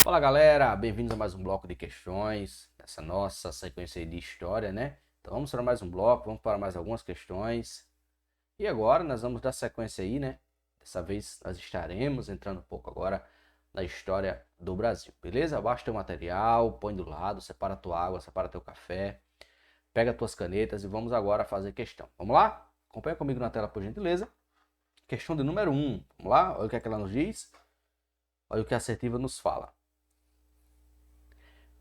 Fala galera, bem-vindos a mais um bloco de questões, essa nossa sequência aí de história, né? Então vamos para mais um bloco, vamos para mais algumas questões. E agora nós vamos dar sequência aí, né? Dessa vez nós estaremos entrando um pouco agora na história do Brasil, beleza? Abaixa teu material, põe do lado, separa tua água, separa teu café, pega tuas canetas e vamos agora fazer questão. Vamos lá? Acompanha comigo na tela, por gentileza. Questão de número 1. Vamos lá? Olha o que é que ela nos diz. Olha o que a assertiva nos fala.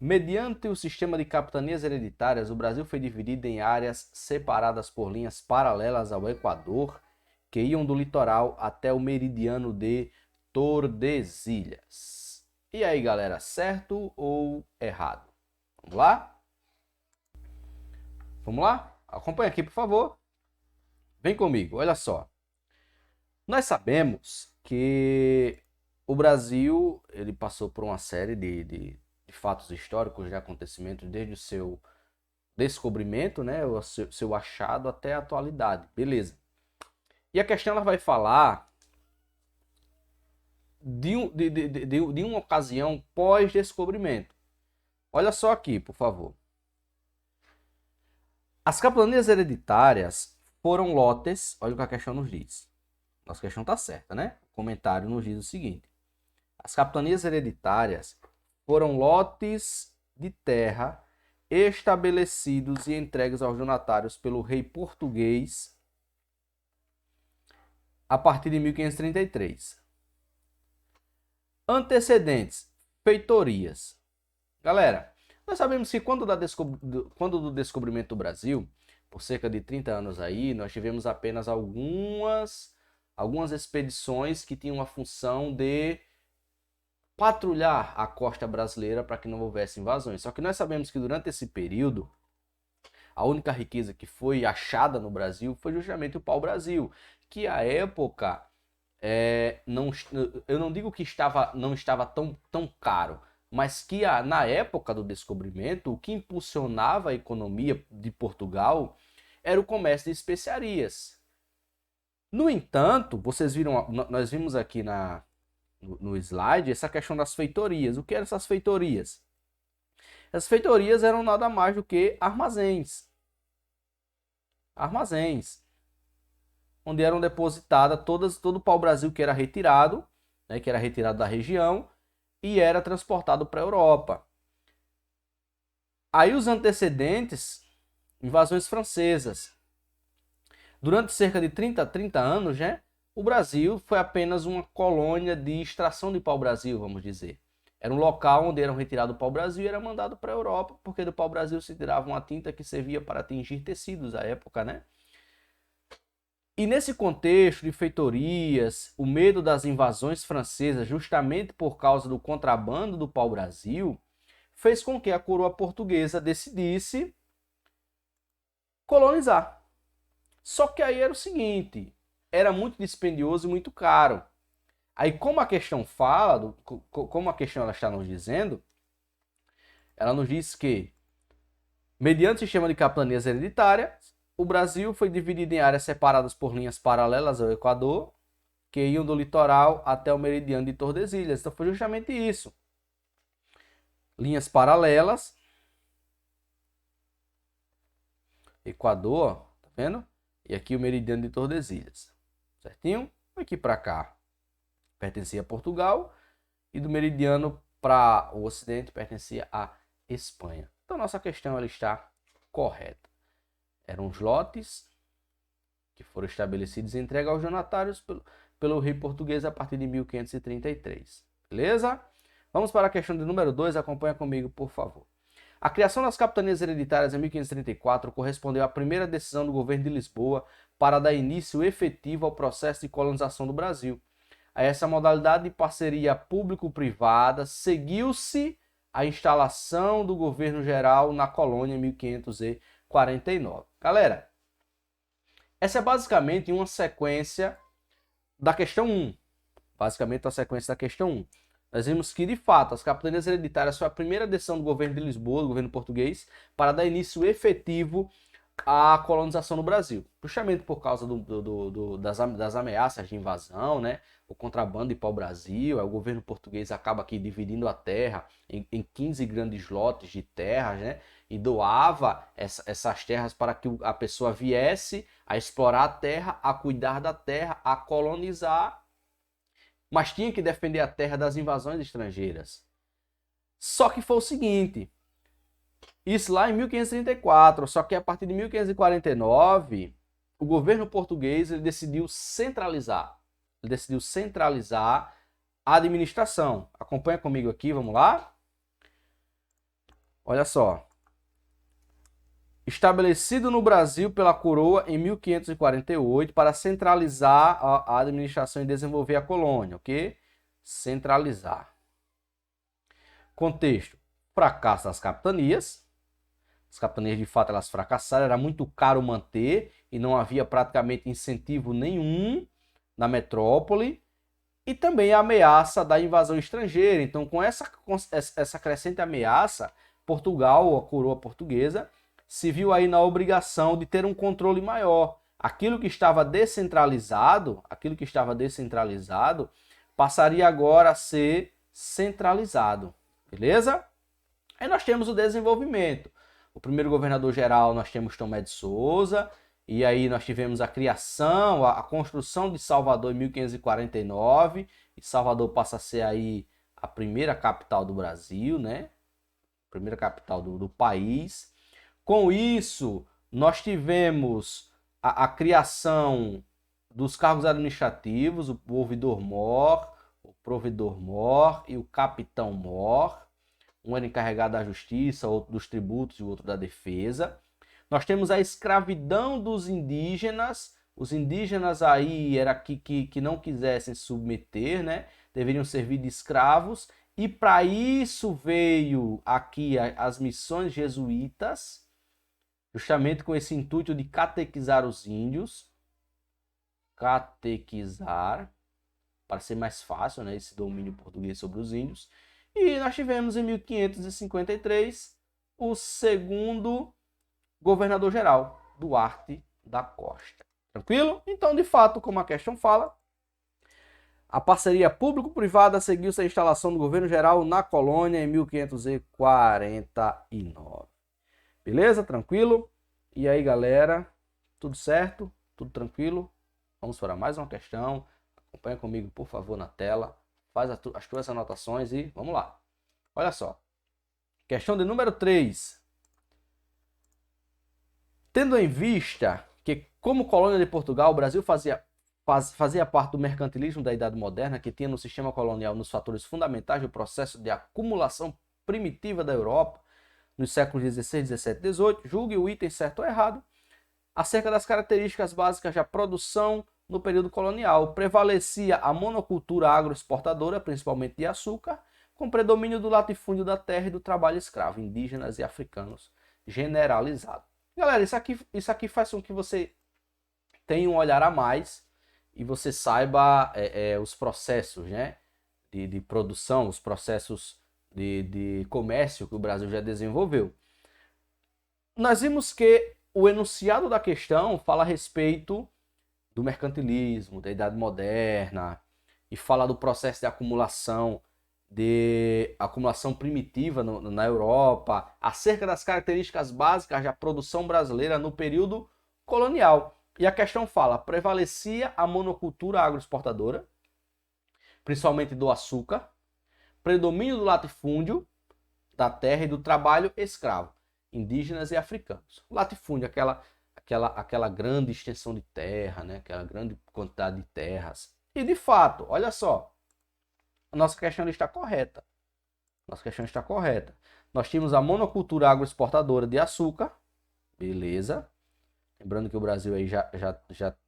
Mediante o sistema de capitanias hereditárias, o Brasil foi dividido em áreas separadas por linhas paralelas ao Equador, que iam do litoral até o meridiano de Tordesilhas. E aí, galera, certo ou errado? Vamos lá? Vamos lá? Acompanha aqui, por favor. Vem comigo, olha só. Nós sabemos que o Brasil ele passou por uma série de fatos históricos, de acontecimentos, desde o seu descobrimento, né, o seu achado até a atualidade, beleza. E a questão ela vai falar de uma ocasião pós-descobrimento. Olha só aqui, por favor. As capitanias hereditárias foram lotes, olha o que a questão nos diz. Nossa questão está certa, né? O comentário nos diz o seguinte. As capitanias hereditárias foram lotes de terra estabelecidos e entregues aos donatários pelo rei português a partir de 1533. Antecedentes, feitorias. Galera, nós sabemos que quando do descobrimento do Brasil, por cerca de 30 anos aí, nós tivemos apenas algumas expedições que tinham a função de patrulhar a costa brasileira para que não houvesse invasões. Só que nós sabemos que durante esse período, a única riqueza que foi achada no Brasil foi justamente o pau-brasil, que à época, eu não digo que não estava tão caro, mas que na época do descobrimento, o que impulsionava a economia de Portugal era o comércio de especiarias. No entanto, vocês viram, nós vimos aqui no slide essa questão das feitorias. O que eram essas feitorias? As feitorias eram nada mais do que armazéns. Armazéns. Onde eram depositadas todo o pau-brasil que era retirado, né, que era retirado da região e era transportado para a Europa. Aí os antecedentes, invasões francesas. Durante cerca de 30 anos, né, o Brasil foi apenas uma colônia de extração de pau-brasil, vamos dizer. Era um local onde eram retirados o pau-brasil e era mandado para a Europa, porque do pau-brasil se tirava uma tinta que servia para tingir tecidos à época, né? E nesse contexto de feitorias, o medo das invasões francesas, justamente por causa do contrabando do pau-brasil, fez com que a coroa portuguesa decidisse colonizar. Só que aí era o seguinte, era muito dispendioso e muito caro. Aí como a questão fala, como a questão ela está nos dizendo, ela nos diz que, mediante o sistema de capitanias hereditárias, o Brasil foi dividido em áreas separadas por linhas paralelas ao Equador, que iam do litoral até o meridiano de Tordesilhas. Então foi justamente isso. Linhas paralelas, Equador, tá vendo? E aqui o meridiano de Tordesilhas, certinho? Aqui para cá pertencia a Portugal e do meridiano para o ocidente pertencia a Espanha. Então nossa questão ela está correta. Eram os lotes que foram estabelecidos e entregues aos donatários pelo rei português a partir de 1533. Beleza? Vamos para a questão de número 2. Acompanha comigo, por favor. A criação das capitanias hereditárias em 1534 correspondeu à primeira decisão do governo de Lisboa para dar início efetivo ao processo de colonização do Brasil. A essa modalidade de parceria público-privada seguiu-se a instalação do governo geral na colônia em 1549. Galera, essa é basicamente uma sequência da questão 1. Basicamente a sequência da questão 1. Nós vimos que, de fato, as capitanias hereditárias foi a primeira decisão do governo de Lisboa, do governo português, para dar início efetivo a colonização no Brasil, justamente por causa das ameaças de invasão, né? O contrabando de pau-brasil, o governo português acaba aqui dividindo a terra em 15 grandes lotes de terras, né? E doava essas terras para que a pessoa viesse a explorar a terra, a cuidar da terra, a colonizar, mas tinha que defender a terra das invasões estrangeiras. Só que foi o seguinte, isso lá em 1534, só que a partir de 1549, o governo português ele decidiu centralizar. Ele decidiu centralizar a administração. Acompanha comigo aqui, vamos lá? Olha só. Estabelecido no Brasil pela coroa em 1548 para centralizar a administração e desenvolver a colônia, ok? Centralizar. Contexto: fracasso das capitanias. As capitanias, de fato, elas fracassaram, era muito caro manter e não havia praticamente incentivo nenhum na metrópole. E também a ameaça da invasão estrangeira. Então, com essa crescente ameaça, Portugal, a coroa portuguesa, se viu aí na obrigação de ter um controle maior. Aquilo que estava descentralizado, passaria agora a ser centralizado. Beleza? Aí nós temos o desenvolvimento. O primeiro governador-geral nós temos Tomé de Souza, e aí nós tivemos a criação, a construção de Salvador em 1549, e Salvador passa a ser aí a primeira capital do Brasil, né? Primeira capital do país. Com isso, nós tivemos a criação dos cargos administrativos, o ouvidor-mor, o provedor-mor e o capitão-mor. Um era encarregado da justiça, outro dos tributos e o outro da defesa. Nós temos a escravidão dos indígenas. Os indígenas aí era que não quisessem se submeter, né? Deveriam servir de escravos. E para isso veio aqui as missões jesuítas, justamente com esse intuito de catequizar os índios. Catequizar, para ser mais fácil, né? Esse domínio português sobre os índios. E nós tivemos em 1553 o segundo governador-geral, Duarte da Costa. Tranquilo? Então, de fato, como a questão fala, a parceria público-privada seguiu-se a instalação do governo geral na colônia em 1549. Beleza? Tranquilo? E aí, galera? Tudo certo? Tudo tranquilo? Vamos para mais uma questão. Acompanha comigo, por favor, na tela. Faz as tuas anotações e vamos lá. Olha só. Questão de número 3. Tendo em vista que, como colônia de Portugal, o Brasil fazia parte do mercantilismo da Idade Moderna, que tinha no sistema colonial nos fatores fundamentais do processo de acumulação primitiva da Europa, nos séculos XVI, XVII e XVIII, julgue o item certo ou errado, acerca das características básicas da produção no período colonial. Prevalecia a monocultura agroexportadora, principalmente de açúcar, com predomínio do latifúndio da terra e do trabalho escravo, indígenas e africanos, generalizado. Galera, isso aqui faz com que você tenha um olhar a mais e você saiba os processos, né, de produção, os processos de comércio que o Brasil já desenvolveu. Nós vimos que o enunciado da questão fala a respeito do mercantilismo, da Idade Moderna, e fala do processo de acumulação primitiva na Europa, acerca das características básicas da produção brasileira no período colonial. E a questão fala: prevalecia a monocultura agroexportadora, principalmente do açúcar, predomínio do latifúndio da terra e do trabalho escravo, indígenas e africanos. O latifúndio, aquela grande extensão de terra, né? Aquela grande quantidade de terras. E de fato, olha só, a nossa questão está correta. Nós tínhamos a monocultura agroexportadora de açúcar, beleza. Lembrando que o Brasil aí já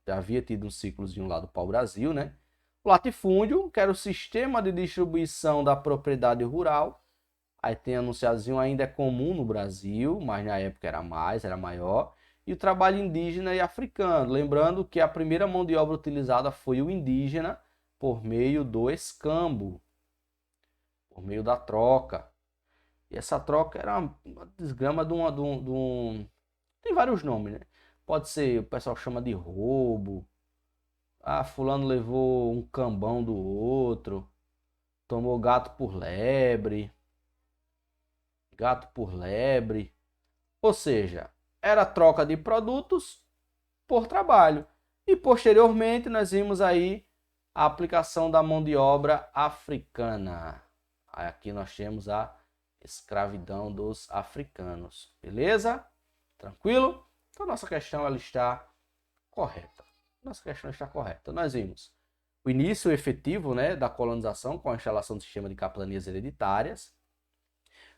havia tido um ciclozinho lá do pau-brasil, né? O latifúndio, que era o sistema de distribuição da propriedade rural. Aí tem anunciadozinho, ainda é comum no Brasil, mas na época era maior. E o trabalho indígena e africano. Lembrando que a primeira mão de obra utilizada foi o indígena por meio do escambo, por meio da troca. E essa troca era uma desgrama de Tem vários nomes, né? Pode ser, o pessoal chama de roubo. Ah, fulano levou um cambão do outro. Tomou gato por lebre. Gato por lebre. Ou seja, era troca de produtos por trabalho. E posteriormente nós vimos aí a aplicação da mão de obra africana. Aqui nós temos a escravidão dos africanos. Beleza? Tranquilo? Então nossa questão ela está correta. Nossa questão está correta. Nós vimos o início efetivo, né, da colonização com a instalação do sistema de capitanias hereditárias.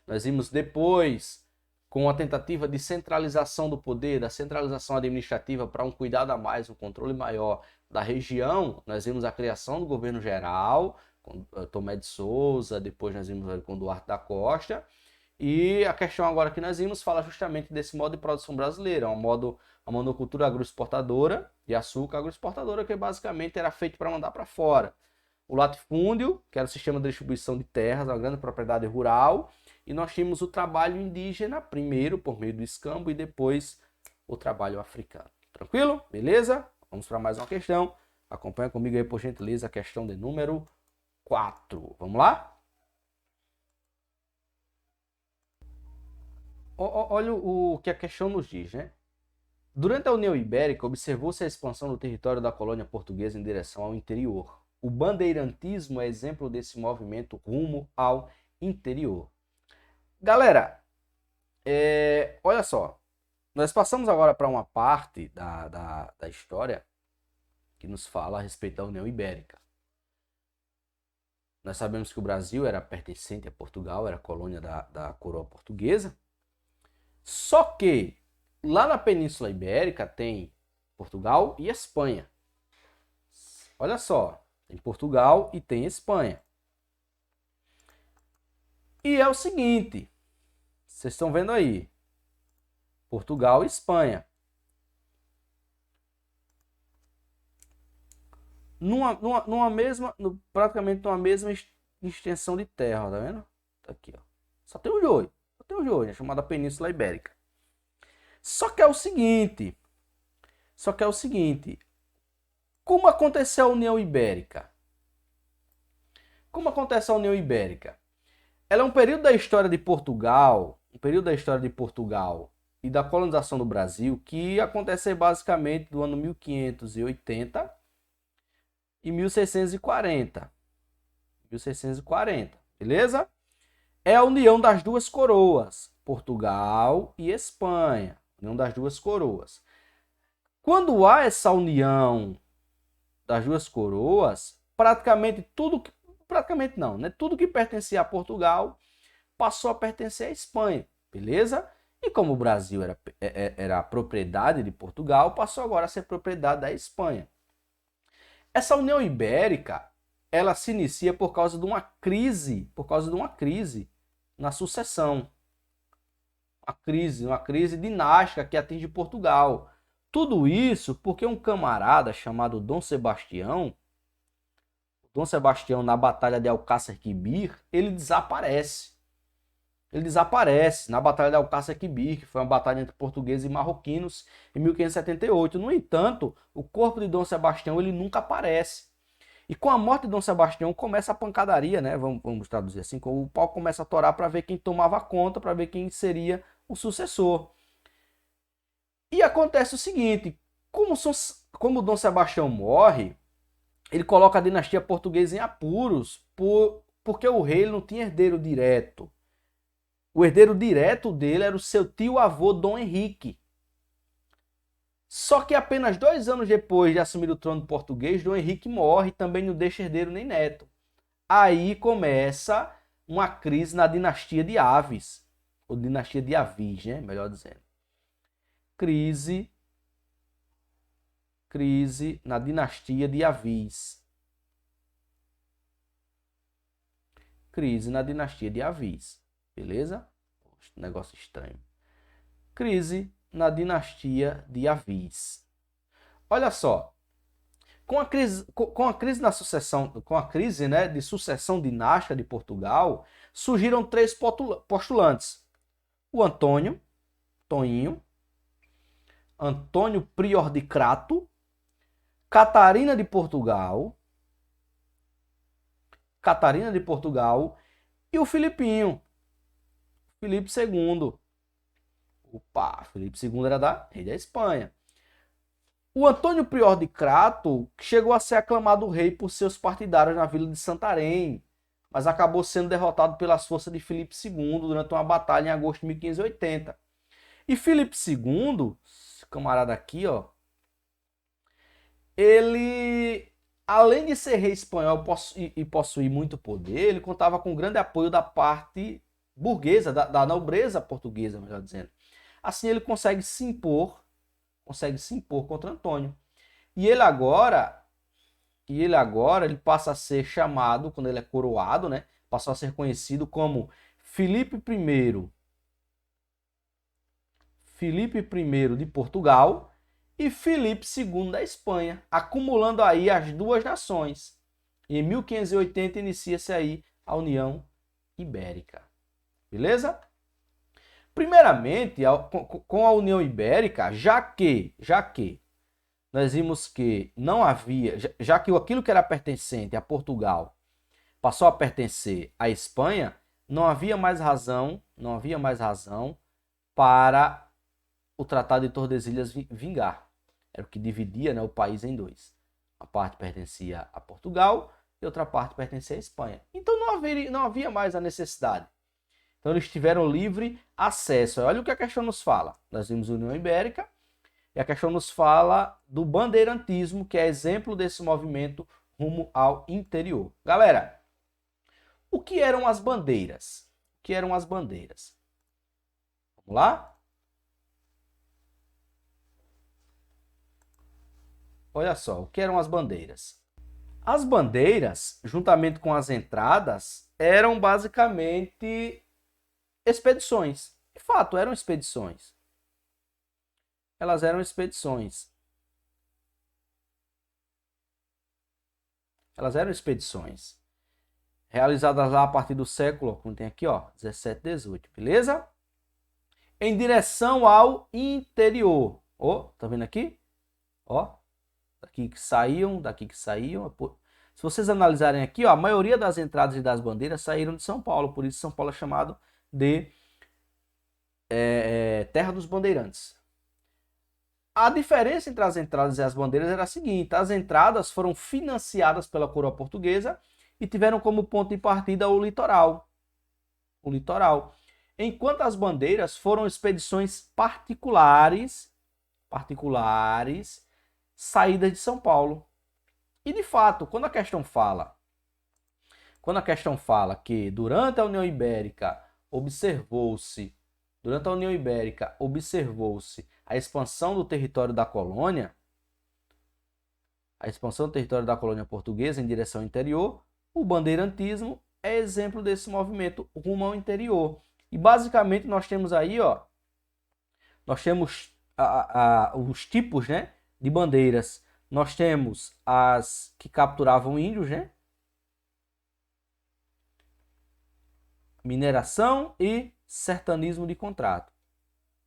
Nós vimos depois com a tentativa de centralização do poder, da centralização administrativa para um cuidado a mais, um controle maior da região. Nós vimos a criação do governo geral, com Tomé de Souza, depois nós vimos com Duarte da Costa. E a questão agora que nós vimos fala justamente desse modo de produção brasileira, a monocultura agroexportadora de açúcar agroexportadora, que basicamente era feito para mandar para fora. O latifúndio, que era o sistema de distribuição de terras, uma grande propriedade rural, e nós tínhamos o trabalho indígena, primeiro por meio do escambo e depois o trabalho africano. Tranquilo? Beleza? Vamos para mais uma questão. Acompanha comigo aí, por gentileza, a questão de número 4. Vamos lá? Olha o que a questão nos diz, né? Durante a União Ibérica, observou-se a expansão do território da colônia portuguesa em direção ao interior. O bandeirantismo é exemplo desse movimento rumo ao interior. Galera, olha só, nós passamos agora para uma parte da história que nos fala a respeito da União Ibérica. Nós sabemos que o Brasil era pertencente a Portugal, era colônia da coroa portuguesa. Só que lá na Península Ibérica tem Portugal e Espanha. Olha só, tem Portugal e tem Espanha. E é o seguinte, vocês estão vendo aí, Portugal e Espanha. Praticamente numa mesma extensão de terra, tá vendo? Tá aqui, ó. Só tem os dois, é chamada Península Ibérica. Só que é o seguinte, como aconteceu a União Ibérica? Como acontece a União Ibérica? Ela é um período da história de Portugal, e da colonização do Brasil que acontece basicamente do ano 1580 e 1640. 1640, beleza? É a união das duas coroas, Portugal e Espanha. União das duas coroas. Quando há essa união das duas coroas, tudo que pertencia a Portugal passou a pertencer à Espanha, beleza? E como o Brasil era propriedade de Portugal, passou agora a ser propriedade da Espanha. Essa União Ibérica, ela se inicia por causa de uma crise na sucessão. Uma crise dinástica que atinge Portugal. Tudo isso porque um camarada chamado Dom Sebastião, na Batalha de Alcácer Quibir, ele desaparece. Na Batalha de Alcácer Quibir, que foi uma batalha entre portugueses e marroquinos em 1578. No entanto, o corpo de Dom Sebastião ele nunca aparece. E com a morte de Dom Sebastião começa a pancadaria, né? Vamos traduzir assim, o pau começa a torar para ver quem tomava conta, para ver quem seria o sucessor. E acontece o seguinte, como Dom Sebastião morre, ele coloca a dinastia portuguesa em apuros, porque o rei não tinha herdeiro direto. O herdeiro direto dele era o seu tio-avô Dom Henrique. Só que apenas 2 anos depois de assumir o trono português, Dom Henrique morre e também não deixa herdeiro nem neto. Aí começa uma crise na dinastia de Aves, ou dinastia de Avis, né? Melhor dizendo. Crise na dinastia de Avis. Crise na dinastia de Avis. Beleza? Negócio estranho. Crise na dinastia de Avis. Olha só. Com a crise na sucessão, né, de sucessão dinástica de Portugal, surgiram 3 postulantes. O Antônio, Toinho, Antônio Prior de Crato, Catarina de Portugal e o Filipinho, Filipe II. Opa, Filipe II era rei da Espanha. O Antônio Prior de Crato chegou a ser aclamado rei por seus partidários na vila de Santarém, mas acabou sendo derrotado pelas forças de Filipe II durante uma batalha em agosto de 1580. E Filipe II, esse camarada aqui, ó, ele, além de ser rei espanhol e possuir muito poder, ele contava com grande apoio da parte burguesa, da nobreza portuguesa, melhor dizendo. Assim ele consegue se impor contra Antônio. E ele agora ele passa a ser chamado, quando ele é coroado, né, passou a ser conhecido como Filipe I de Portugal e Filipe II da Espanha, acumulando aí as duas nações. Em 1580 inicia-se aí a União Ibérica. Beleza? Primeiramente, com a União Ibérica, já que nós vimos que não havia, já que aquilo que era pertencente a Portugal passou a pertencer à Espanha, não havia mais razão para o Tratado de Tordesilhas vingar. Era o que dividia, né, o país em dois. Uma parte pertencia a Portugal e outra parte pertencia à Espanha. Então não havia mais a necessidade. Então eles tiveram livre acesso. Olha o que a questão nos fala. Nós vimos a União Ibérica e a questão nos fala do bandeirantismo, que é exemplo desse movimento rumo ao interior. Galera, o que eram as bandeiras? Vamos lá? Olha só, o que eram as bandeiras? As bandeiras, juntamente com as entradas, eram basicamente expedições. De fato, eram expedições. Elas eram expedições. Realizadas lá a partir do século, como tem aqui, ó, 17, 18, beleza? Em direção ao interior. Ó, tá vendo aqui? Ó, daqui que saíam. Se vocês analisarem aqui, ó, a maioria das entradas e das bandeiras saíram de São Paulo, por isso São Paulo é chamado de Terra dos Bandeirantes. A diferença entre as entradas e as bandeiras era a seguinte: as entradas foram financiadas pela coroa portuguesa e tiveram como ponto de partida o litoral. Enquanto as bandeiras foram expedições particulares saídas de São Paulo. E de fato, quando a questão fala que durante a União Ibérica observou-se a expansão do território da colônia portuguesa em direção ao interior, o bandeirantismo é exemplo desse movimento rumo ao interior. E basicamente nós temos aí, ó, os tipos, né, de bandeiras. Nós temos as que capturavam índios, né? Mineração e sertanismo de contrato.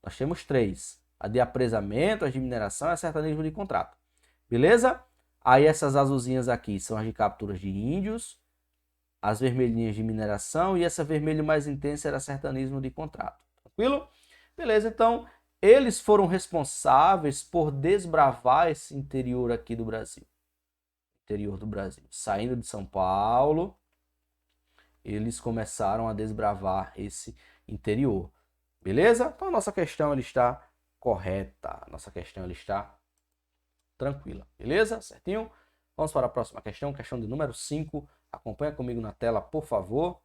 Nós temos três: a de apresamento, a de mineração e a sertanismo de contrato. Beleza? Aí essas azulzinhas aqui são as de capturas de índios, as vermelhinhas de mineração e essa vermelha mais intensa era sertanismo de contrato. Tranquilo? Beleza, então eles foram responsáveis por desbravar esse interior aqui do Brasil. Saindo de São Paulo, eles começaram a desbravar esse interior. Beleza? Então a nossa questão ela está correta. Nossa questão ela está tranquila. Beleza? Certinho? Vamos para a próxima questão. Questão de número 5. Acompanha comigo na tela, por favor.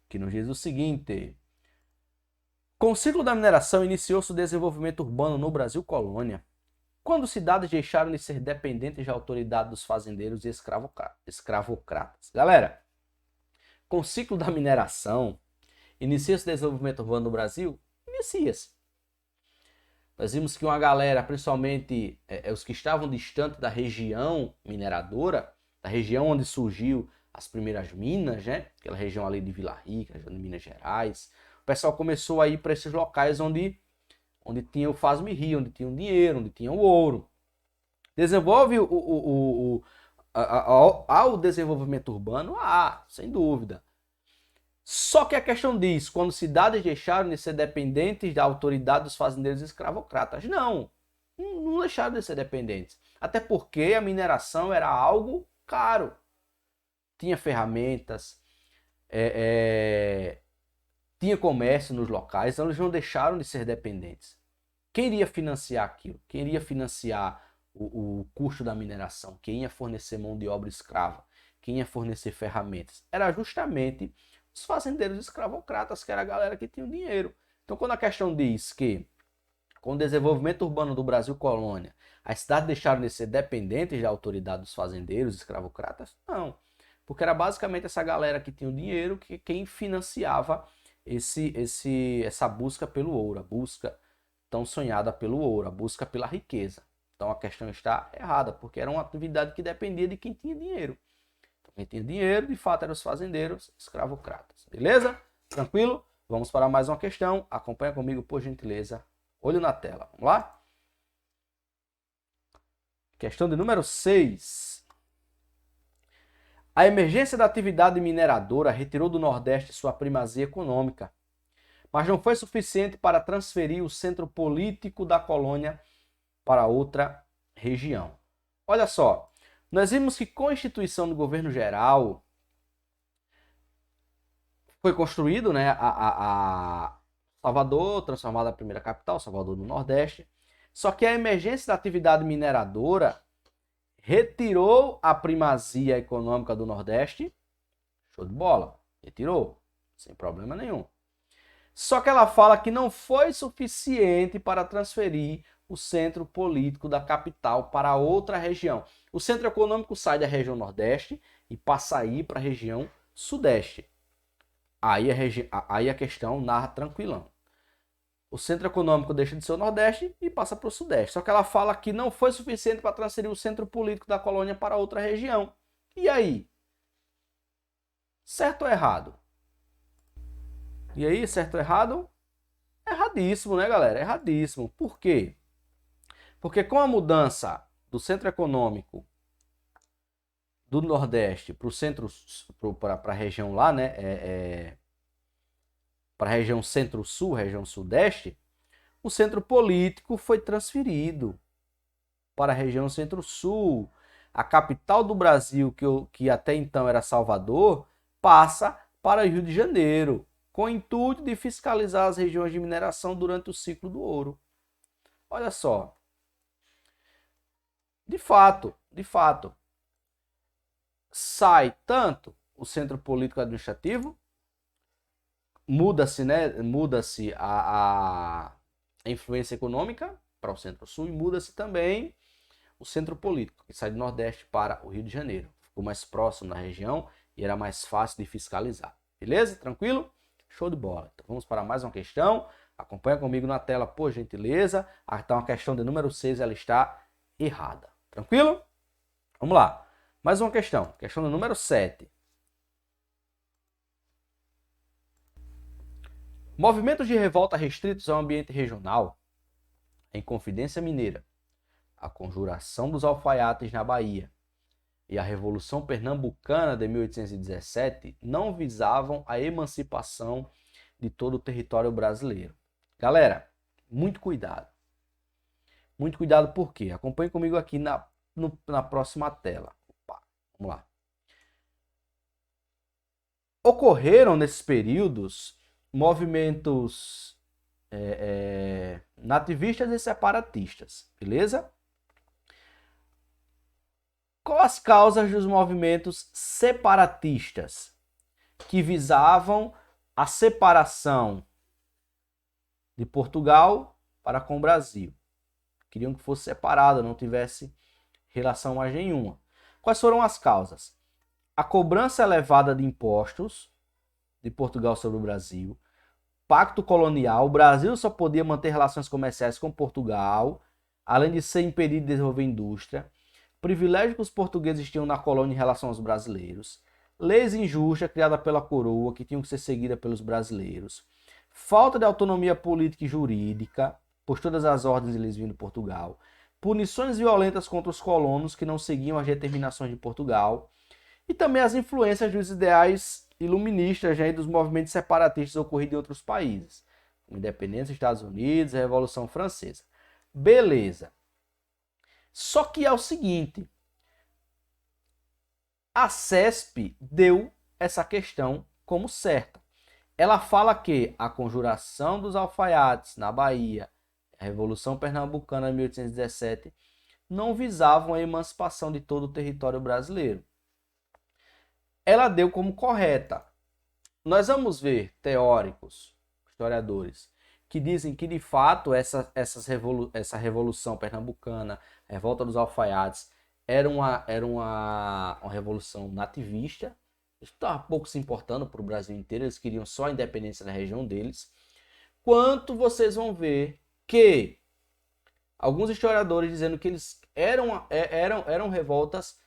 Que nos diz o seguinte: com o ciclo da mineração, iniciou-se o desenvolvimento urbano no Brasil colônia, quando cidades deixaram de ser dependentes da autoridade dos fazendeiros e escravocratas. Galera, com o ciclo da mineração, inicia-se o desenvolvimento urbano no Brasil? Inicia-se. Nós vimos que uma galera, principalmente os que estavam distantes da região mineradora, da região onde surgiu as primeiras minas, né? Aquela região ali de Vila Rica, região de Minas Gerais, o pessoal começou a ir para esses locais onde onde tinha o faz-me rir, onde tinha o dinheiro, onde tinha o ouro. Desenvolve ao desenvolvimento urbano? Sem dúvida. Só que a questão diz, quando cidades deixaram de ser dependentes da autoridade dos fazendeiros escravocratas? Não deixaram de ser dependentes. Até porque a mineração era algo caro. Tinha ferramentas, tinha comércio nos locais, então eles não deixaram de ser dependentes. Quem iria financiar aquilo? Quem iria financiar o custo da mineração? Quem ia fornecer mão de obra escrava? Quem ia fornecer ferramentas? Era justamente os fazendeiros escravocratas, que era a galera que tinha o dinheiro. Então, quando a questão diz que, com o desenvolvimento urbano do Brasil colônia, as cidades deixaram de ser dependentes da autoridade dos fazendeiros escravocratas? Não. Porque era basicamente essa galera que tinha o dinheiro que quem financiava essa busca pelo ouro, a busca tão sonhada pelo ouro, a busca pela riqueza. Então a questão está errada, porque era uma atividade que dependia de quem tinha dinheiro. Então, quem tinha dinheiro, de fato, eram os fazendeiros escravocratas. Beleza? Tranquilo? Vamos para mais uma questão. Acompanha comigo, por gentileza. Olho na tela. Vamos lá? Questão de número 6. A emergência da atividade mineradora retirou do Nordeste sua primazia econômica, mas não foi suficiente para transferir o centro político da colônia para outra região. Olha só, nós vimos que com a instituição do governo geral foi construído, né, a Salvador, transformada a primeira capital, Salvador do Nordeste, só que a emergência da atividade mineradora retirou a primazia econômica do Nordeste. Show de bola. Retirou. Sem problema nenhum. Só que ela fala que não foi suficiente para transferir o centro político da capital para outra região. O centro econômico sai da região Nordeste e passa a ir para a região Sudeste. Aí a questão narra tranquilão. O centro econômico deixa de ser o Nordeste e passa para o Sudeste. Só que ela fala que não foi suficiente para transferir o centro político da colônia para outra região. E aí? Certo ou errado? E aí, certo ou errado? Erradíssimo, né, galera? Erradíssimo. Por quê? Porque com a mudança do centro econômico do Nordeste para o centro, para a região lá, né? Para a região Centro-Sul, região Sudeste, o centro político foi transferido para a região Centro-Sul. A capital do Brasil, que até então era Salvador, passa para Rio de Janeiro, com o intuito de fiscalizar as regiões de mineração durante o ciclo do ouro. Olha só. De fato, sai tanto o centro político administrativo, muda-se, né? Muda-se a influência econômica para o Centro-Sul e muda-se também o centro político, que sai do Nordeste para o Rio de Janeiro. Ficou mais próximo na região e era mais fácil de fiscalizar. Beleza? Tranquilo? Show de bola. Então vamos para mais uma questão. Acompanha comigo na tela, por gentileza. Então a questão de número 6 ela está errada. Tranquilo? Vamos lá. Mais uma questão. Questão de número 7. Movimentos de revolta restritos ao ambiente regional, em Confidência Mineira, a Conjuração dos Alfaiates na Bahia e a Revolução Pernambucana de 1817 não visavam a emancipação de todo o território brasileiro. Galera, muito cuidado. Muito cuidado por quê? Acompanhe comigo aqui na próxima tela. Opa, vamos lá. Ocorreram nesses períodos movimentos nativistas e separatistas, beleza? Quais as causas dos movimentos separatistas que visavam a separação de Portugal para com o Brasil? Queriam que fosse separado, não tivesse relação mais nenhuma. Quais foram as causas? A cobrança elevada de impostos de Portugal sobre o Brasil, pacto colonial, o Brasil só podia manter relações comerciais com Portugal, além de ser impedido de desenvolver indústria, privilégio que os portugueses tinham na colônia em relação aos brasileiros, leis injustas criadas pela coroa que tinham que ser seguidas pelos brasileiros, falta de autonomia política e jurídica, pois todas as ordens lhes vinham de Portugal, punições violentas contra os colonos que não seguiam as determinações de Portugal, e também as influências dos ideais iluministas, né, e dos movimentos separatistas ocorridos em outros países, como independência dos Estados Unidos e a Revolução Francesa. Beleza. Só que é o seguinte, a CESP deu essa questão como certa. Ela fala que a conjuração dos alfaiates na Bahia, a Revolução Pernambucana de 1817, não visavam a emancipação de todo o território brasileiro. Ela deu como correta. Nós vamos ver teóricos, historiadores, que dizem que de fato essa Revolução Pernambucana, a Revolta dos Alfaiates, era uma revolução nativista. Estava pouco se importando para o Brasil inteiro, eles queriam só a independência da região deles. Quanto vocês vão ver que alguns historiadores dizendo que eles eram revoltas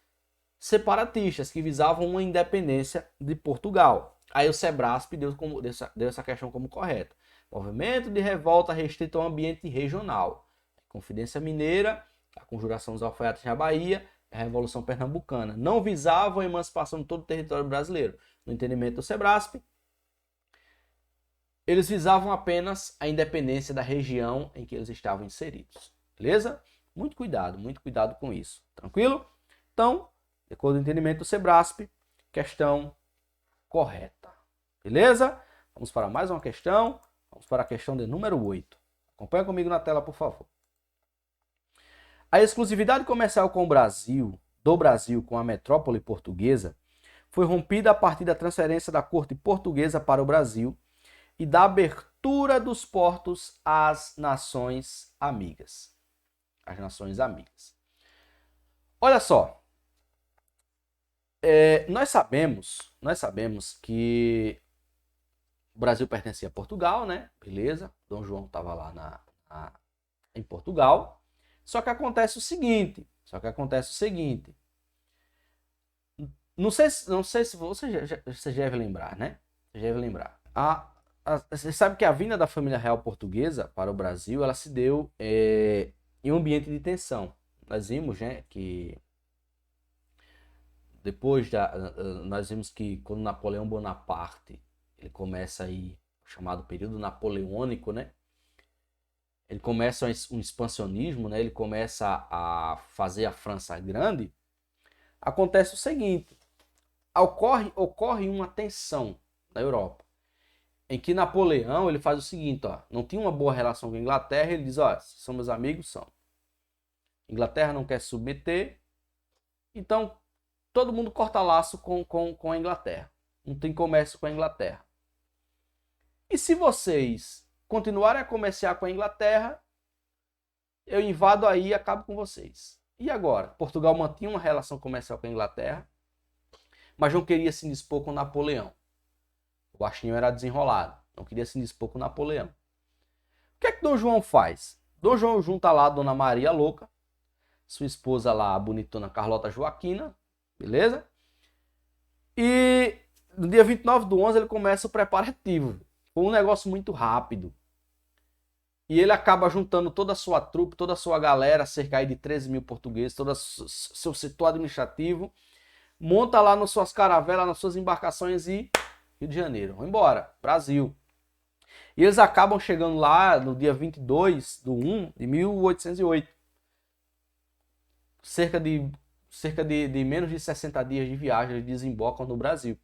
separatistas, que visavam uma independência de Portugal. Aí o Sebrasp deu essa questão como correta. Movimento de revolta restrito ao ambiente regional. Confidência Mineira, a conjuração dos alfaiates na Bahia, a Revolução Pernambucana. Não visavam a emancipação de todo o território brasileiro. No entendimento do Sebrasp, eles visavam apenas a independência da região em que eles estavam inseridos. Beleza? Muito cuidado com isso. Tranquilo? Então, de acordo com o entendimento do Sebrasp, questão correta. Beleza? Vamos para mais uma questão. Vamos para a questão de número 8. Acompanha comigo na tela, por favor. A exclusividade comercial com o Brasil, do Brasil com a metrópole portuguesa, foi rompida a partir da transferência da corte portuguesa para o Brasil e da abertura dos portos às nações amigas. As nações amigas. Olha só. Nós sabemos que o Brasil pertencia a Portugal, né? Beleza. Dom João estava lá em Portugal. Só que acontece o seguinte. Não sei se você já deve lembrar, né? Você já deve lembrar. Você sabe que a vinda da família real portuguesa para o Brasil, ela se deu em um ambiente de tensão. Nós vimos, né, que nós vimos que quando Napoleão Bonaparte ele começa aí o chamado período napoleônico, né? Ele começa um expansionismo, né? Ele começa a fazer a França grande. Acontece o seguinte: ocorre uma tensão na Europa, em que Napoleão ele faz o seguinte, ó, não tinha uma boa relação com a Inglaterra, ele diz, ó, são meus amigos, são. Inglaterra não quer se submeter, então todo mundo corta laço com a Inglaterra. Não tem comércio com a Inglaterra. E se vocês continuarem a comerciar com a Inglaterra, eu invado aí e acabo com vocês. E agora? Portugal mantinha uma relação comercial com a Inglaterra, mas não queria se indispor com Napoleão. O baixinho era desenrolado, não queria se indispor com Napoleão. O que é que Dom João faz? Dom João junta lá a Dona Maria Louca, sua esposa lá, a bonitona Carlota Joaquina, beleza? E no dia 29/11 ele começa o preparativo. Foi um negócio muito rápido. E ele acaba juntando toda a sua trupe, toda a sua galera, cerca de 13 mil portugueses, todo o seu setor administrativo, monta lá nas suas caravelas, nas suas embarcações e Rio de Janeiro. Vão embora, Brasil. E eles acabam chegando lá no dia 22/1/1808. Cerca de menos de 60 dias de viagem, eles desembocam no Brasil.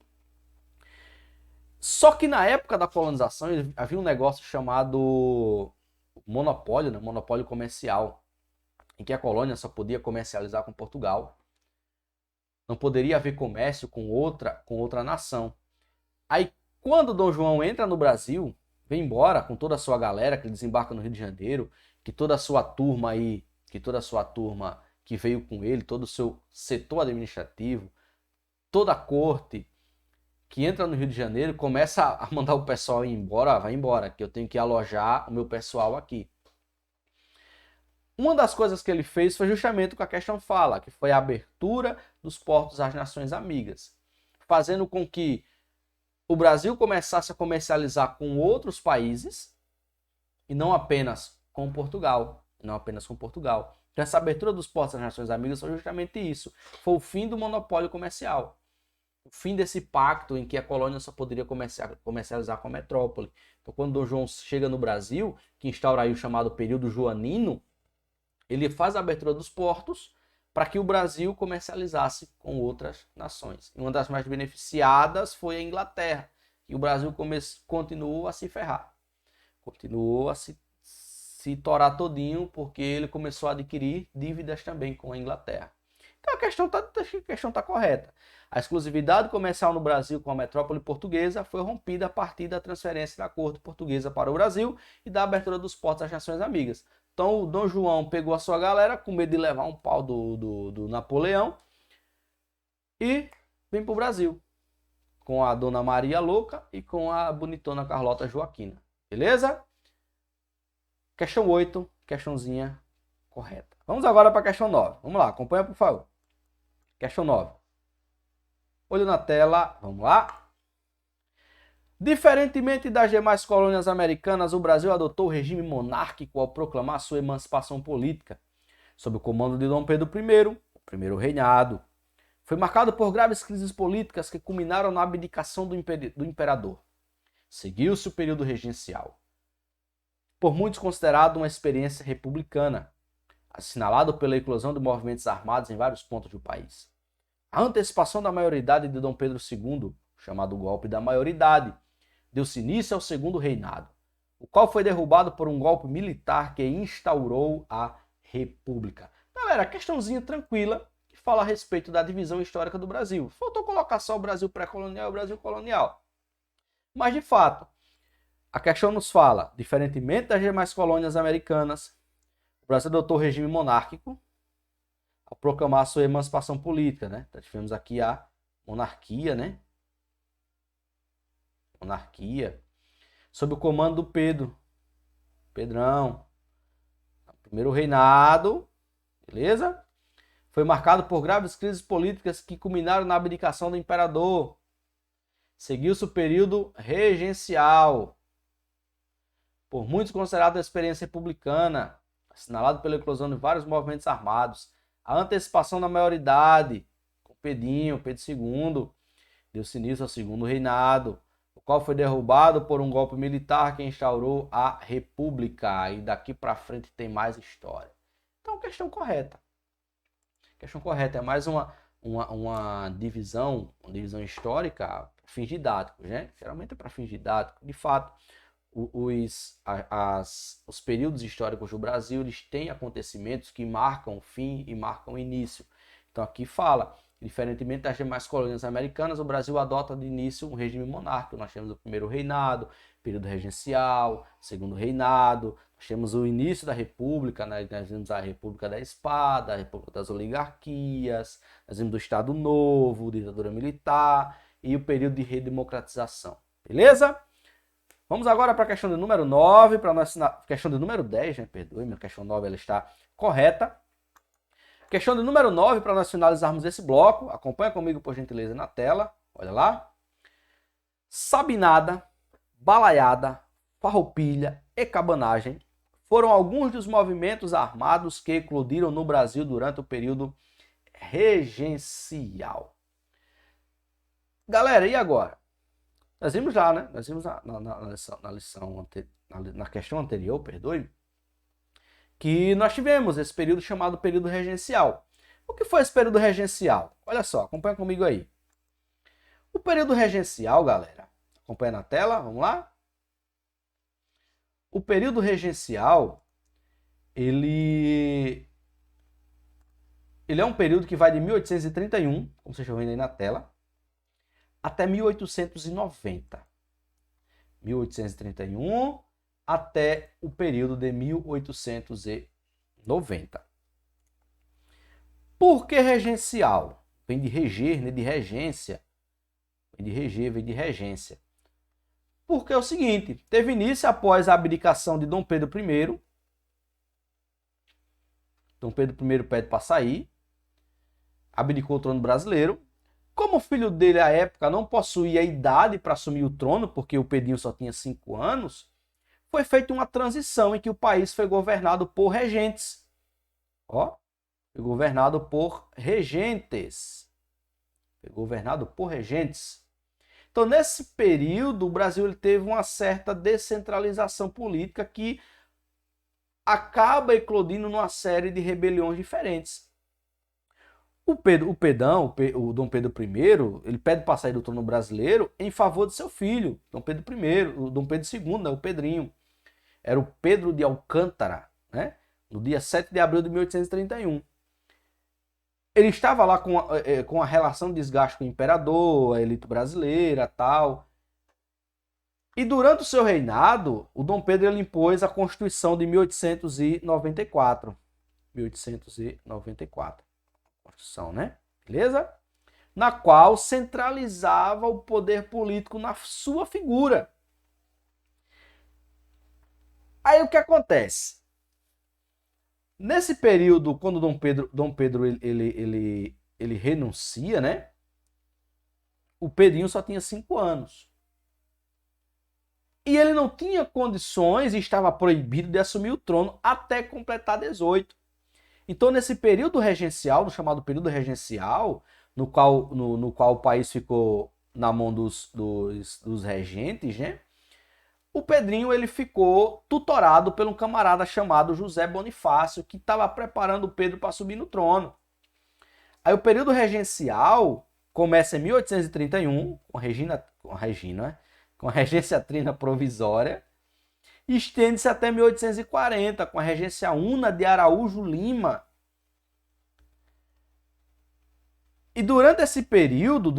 Só que na época da colonização havia um negócio chamado monopólio, né? Monopólio comercial, em que a colônia só podia comercializar com Portugal. Não poderia haver comércio com outra nação. Aí quando Dom João entra no Brasil, vem embora com toda a sua galera que desembarca no Rio de Janeiro, que toda a sua turma que veio com ele, todo o seu setor administrativo, toda a corte que entra no Rio de Janeiro, começa a mandar o pessoal ir embora, vai embora, que eu tenho que alojar o meu pessoal aqui. Uma das coisas que ele fez foi justamente o que a questão fala, que foi a abertura dos portos às nações amigas, fazendo com que o Brasil começasse a comercializar com outros países, e não apenas com Portugal, não apenas com Portugal. Então essa abertura dos portos das Nações Amigas foi justamente isso. Foi o fim do monopólio comercial. O fim desse pacto em que a colônia só poderia comercializar com a metrópole. Então quando Dom João chega no Brasil, que instaura aí o chamado período joanino, ele faz a abertura dos portos para que o Brasil comercializasse com outras nações. E uma das mais beneficiadas foi a Inglaterra. E o Brasil continuou a se ferrar. Continuou a se torar todinho, porque ele começou a adquirir dívidas também com a Inglaterra. Então a questão tá correta. A exclusividade comercial no Brasil com a metrópole portuguesa foi rompida a partir da transferência da corte portuguesa para o Brasil e da abertura dos portos às Nações Amigas. Então o Dom João pegou a sua galera com medo de levar um pau do Napoleão e vem para o Brasil com a Dona Maria Louca e com a bonitona Carlota Joaquina. Beleza? Questão 8, questãozinha correta. Vamos agora para a questão 9. Vamos lá, acompanha por favor. Questão 9. Olho na tela, vamos lá. Diferentemente das demais colônias americanas, o Brasil adotou o regime monárquico ao proclamar sua emancipação política. Sob o comando de Dom Pedro I, o primeiro reinado, foi marcado por graves crises políticas que culminaram na abdicação do imperador. Seguiu-se o período regencial, por muitos considerado uma experiência republicana, assinalado pela eclosão de movimentos armados em vários pontos do país. A antecipação da maioridade de Dom Pedro II, chamado golpe da maioridade, deu-se início ao segundo reinado, o qual foi derrubado por um golpe militar que instaurou a República. Galera, questãozinha tranquila que fala a respeito da divisão histórica do Brasil. Faltou colocar só o Brasil pré-colonial e o Brasil colonial. Mas, de fato, a questão nos fala, diferentemente das demais colônias americanas, o Brasil adotou o regime monárquico ao proclamar sua emancipação política, né? Então, tivemos aqui a monarquia, né? Monarquia, sob o comando do Pedrão. O primeiro reinado, beleza? Foi marcado por graves crises políticas que culminaram na abdicação do imperador. Seguiu-se o período regencial, por muitos considerado a experiência republicana, assinalado pela eclosão de vários movimentos armados. A antecipação da maioridade, com Pedro II, deu-se início ao segundo reinado, o qual foi derrubado por um golpe militar que instaurou a República. E daqui para frente tem mais história. Então, questão correta. Questão correta. É mais uma divisão histórica para fins didáticos, né? Geralmente é para fins didáticos. De fato, os períodos históricos do Brasil, eles têm acontecimentos que marcam o fim e marcam o início. Então, aqui fala, diferentemente das demais colônias americanas, o Brasil adota de início um regime monárquico. Nós temos o primeiro reinado, período regencial, segundo reinado, nós temos o início da República, né? Nós temos a República da Espada, a República das Oligarquias, nós temos do Estado Novo, ditadura militar e o período de redemocratização. Beleza? Vamos agora para a questão de número 9, para nós questão de número 10, né? Perdoe, minha questão 9 ela está correta. Questão de número 9, para nós finalizarmos esse bloco. Acompanha comigo, por gentileza, na tela. Olha lá. Sabinada, balaiada, farroupilha e cabanagem foram alguns dos movimentos armados que eclodiram no Brasil durante o período regencial. Galera, e agora? Nós vimos lá, né? Nós vimos na questão anterior, perdoe, que nós tivemos esse período chamado período regencial. O que foi esse período regencial? Olha só, acompanha comigo aí. O período regencial, galera, acompanha na tela, vamos lá? O período regencial, ele é um período que vai de 1831, como vocês estão vendo aí na tela, até 1890. 1831 até o período de 1890. Por que regencial? Vem de reger, né? De regência. Vem de reger, vem de regência. Porque é o seguinte, teve início após a abdicação de Dom Pedro I. Dom Pedro I pede para sair, abdicou o trono brasileiro. Como o filho dele, à época, não possuía a idade para assumir o trono, porque o Pedrinho só tinha 5 anos, foi feita uma transição em que o país foi governado por regentes. Ó, foi governado por regentes. Foi governado por regentes. Então, nesse período, o Brasil ele teve uma certa descentralização política que acaba eclodindo numa série de rebeliões diferentes. O Dom Pedro I, ele pede para sair do trono brasileiro em favor de seu filho, Dom Pedro I, o Dom Pedro II, né, o Pedrinho. Era o Pedro de Alcântara, né, no dia 7 de abril de 1831. Ele estava lá com a relação de desgaste com o imperador, a elite brasileira, tal. E durante o seu reinado, o Dom Pedro ele impôs a Constituição de 1894. 1894. Constituição, né? Beleza? Na qual centralizava o poder político na sua figura. Aí o que acontece? Nesse período, quando Dom Pedro ele renuncia, né? O Pedrinho só tinha 5 anos. E ele não tinha condições e estava proibido de assumir o trono até completar 18. Então, nesse período regencial, no chamado período regencial, no qual o país ficou na mão dos regentes, né? O Pedrinho ele ficou tutorado por um camarada chamado José Bonifácio, que estava preparando o Pedro para subir no trono. Aí o período regencial começa em 1831, com a regência trina provisória, e estende-se até 1840, com a regência una de Araújo Lima. E durante esse período,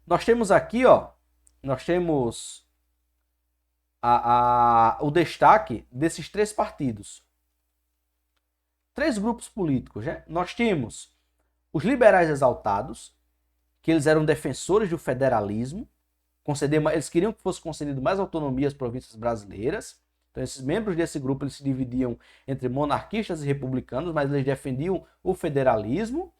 nós temos aqui, ó, nós temos o destaque desses 3 partidos. 3 grupos políticos, né? Nós tínhamos os liberais exaltados, que eles eram defensores do federalismo, eles queriam que fosse concedido mais autonomia às províncias brasileiras. Então, esses membros desse grupo eles se dividiam entre monarquistas e republicanos, mas eles defendiam o federalismo.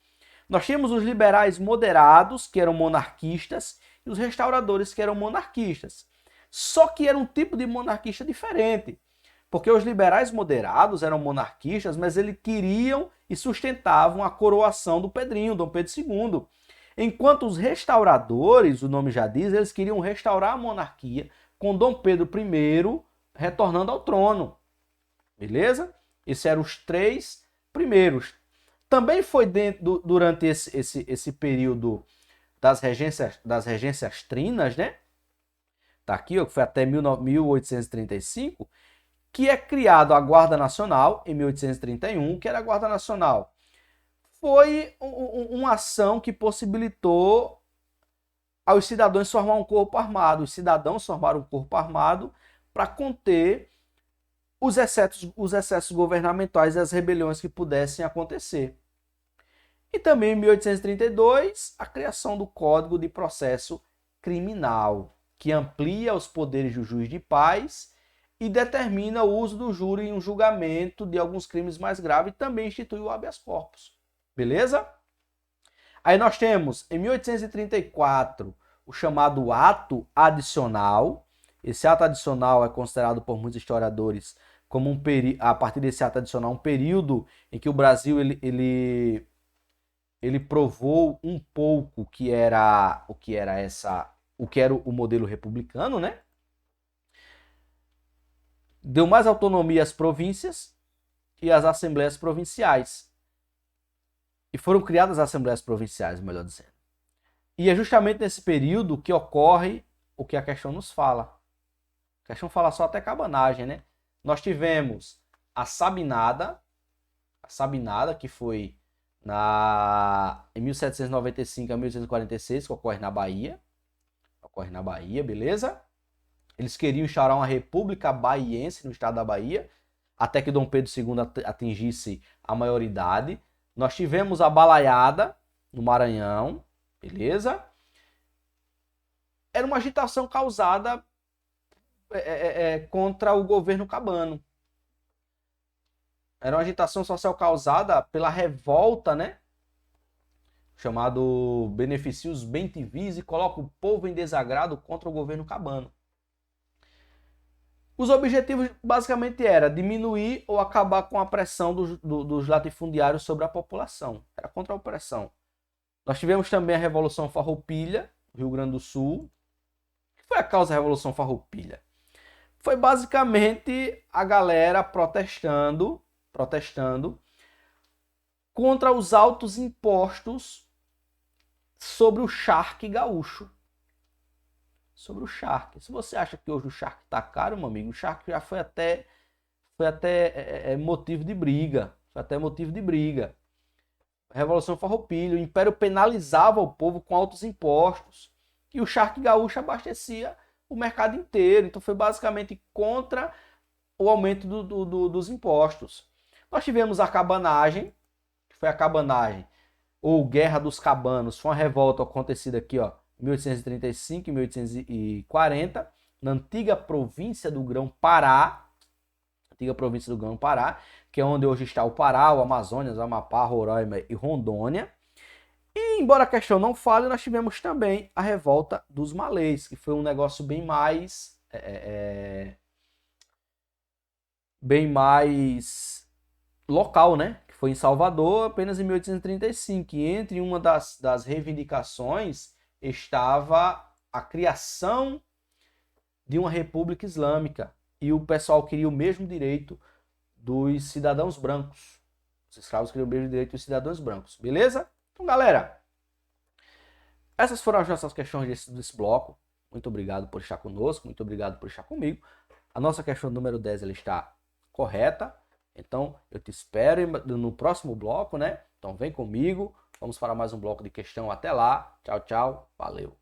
Nós tínhamos os liberais moderados, que eram monarquistas, e os restauradores, que eram monarquistas. Só que era um tipo de monarquista diferente, porque os liberais moderados eram monarquistas, mas eles queriam e sustentavam a coroação do Pedrinho, Dom Pedro II. Enquanto os restauradores, o nome já diz, eles queriam restaurar a monarquia com Dom Pedro I retornando ao trono. Beleza? Esses eram os 3 primeiros. Também foi durante esse período das regências trinas, né? Tá aqui, ó, que foi até 1835, que é criado a Guarda Nacional, em 1831, que era a Guarda Nacional. Foi uma ação que possibilitou aos cidadãos formar um corpo armado. Os cidadãos formaram um corpo armado para conter os excessos governamentais e as rebeliões que pudessem acontecer. E também em 1832, a criação do Código de Processo Criminal, que amplia os poderes do juiz de paz e determina o uso do júri em um julgamento de alguns crimes mais graves e também institui o habeas corpus. Beleza? Aí nós temos, em 1834, o chamado ato adicional. Esse ato adicional é considerado por muitos historiadores como a partir desse ato adicional, um período em que o Brasil ele provou um pouco o que era o modelo republicano, né? Deu mais autonomia às províncias e às assembleias provinciais. E foram criadas as assembleias provinciais, melhor dizendo. E é justamente nesse período que ocorre o que a questão nos fala. A questão fala só até cabanagem, né? Nós tivemos a Sabinada, que foi em 1795 a 1846, que ocorre na Bahia. Beleza? Eles queriam instaurar uma república baiense no estado da Bahia, até que Dom Pedro II atingisse a maioridade. Nós tivemos a Balaiada, no Maranhão, beleza? Era uma agitação causada contra o governo cabano. Era uma agitação social causada pela revolta, né? Chamado Benefícios Bentivis, e coloca o povo em desagrado contra o governo cabano. Os objetivos basicamente era diminuir ou acabar com a pressão dos latifundiários sobre a população. Era contra a opressão. Nós tivemos também a Revolução Farroupilha, Rio Grande do Sul. O que foi a causa da Revolução Farroupilha? Foi basicamente a galera protestando contra os altos impostos sobre o charque gaúcho. Sobre o charque. Se você acha que hoje o charque está caro, meu amigo, o charque já foi até motivo de briga. Foi até motivo de briga. A Revolução Farroupilha, o Império penalizava o povo com altos impostos. E o charque gaúcho abastecia o mercado inteiro. Então foi basicamente contra o aumento dos impostos. Nós tivemos a cabanagem, que foi a cabanagem, ou Guerra dos Cabanos. Foi uma revolta acontecida aqui, ó, 1835 e 1840, na antiga província do Grão-Pará, que é onde hoje está o Pará, o Amazonas, o Amapá, Roraima e Rondônia. E, embora a questão não fale, nós tivemos também a revolta dos malês, que foi um negócio bem mais local, né? Que foi em Salvador, apenas em 1835. E entre uma das reivindicações estava a criação de uma república islâmica. E o pessoal queria o mesmo direito dos cidadãos brancos. Os escravos queriam o mesmo direito dos cidadãos brancos. Beleza? Então, galera, essas foram as nossas questões desse bloco. Muito obrigado por estar conosco. Muito obrigado por estar comigo. A nossa questão número 10 ela está correta. Então, eu te espero no próximo bloco, né? Então, vem comigo. Vamos para mais um bloco de questão. Até lá. Tchau, tchau. Valeu.